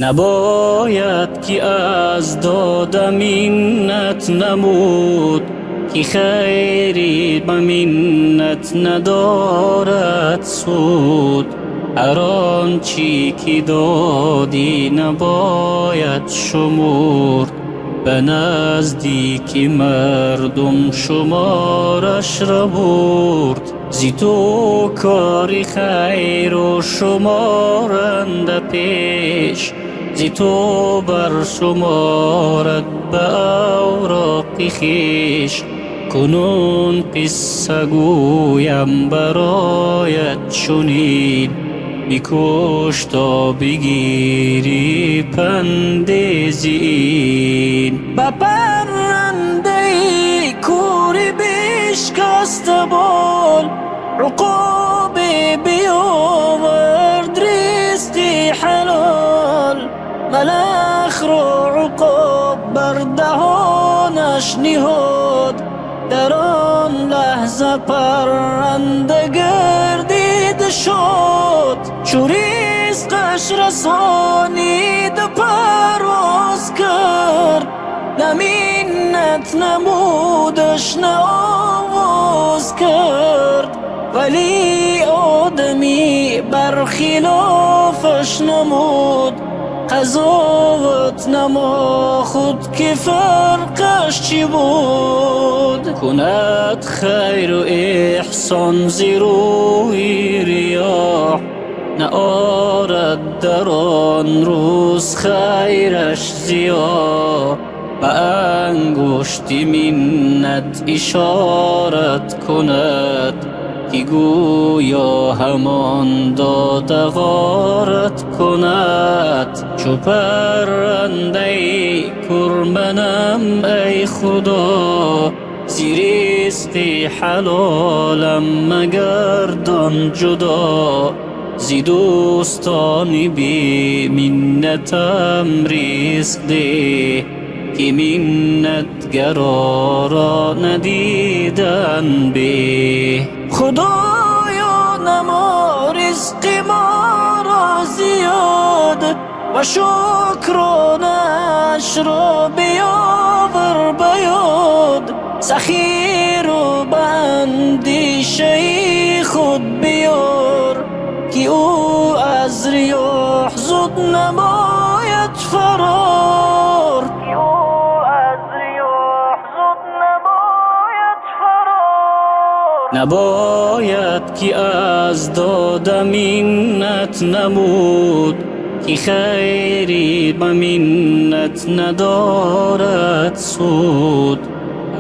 نباید که از دادم منت نمود، که خیری به منت ندارد سود. هر آنچه که دادی نباید شمرد، به نزدیک مردم شمارش را برد. زی تو کار خیر و شمارنده پیش، زی تو بر شمارد به اوراق خویش. کنون قصه گویم برایت چنین، بکوش تا بگیری پند زین. با پرنده کوری بشکسته بال، عقاب بیاورد رزق حلال. ملخ را عقاب بر دهانش نهاد، در آن لحظه پرنده گردید شد. چو رزقش رسانید پرواز کرد، نه منت نمودش نه آواز کرد. ولی آدمی برخلافش نمود، قضاوت نما خود که فرقش چی بود. کند خیر و احسان زی روی ریاح، نه آرد در آن روز خیرش زیاه. به انگشت منت اشارت کند، که گویا همان داده غارت کند. چو پرنده کرمنم ای خدا، زی رزق حلالم مگردان جدا. زی دوستان بی منتم رزق ده، که منتگرا را ندیدن به. خدایا نما رزق ما را زیاد، و شکرانش را بیاور بیاد. سخیر و به اندیشه خود بیار، که او از ریاح زود نماید فرار. نباید که از دادم منت نمود، که خیری به منت ندارد سود.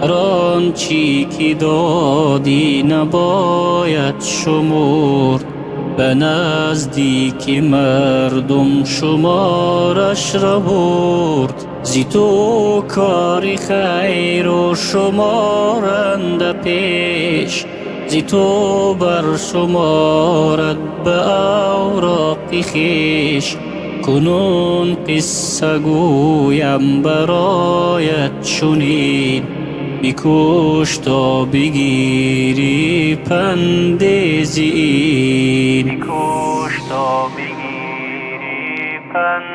هر آنچه که دادی نباید شمرد، به نزدیک مردم شمارش را برد. زی تو کار خیر و شمارنده پیش، زی تو بر شمارد به اوراق خویش. کنون قصه گویم برایت چنین، بکوش تا بگیری پند زین. بکوش تا بگیری پند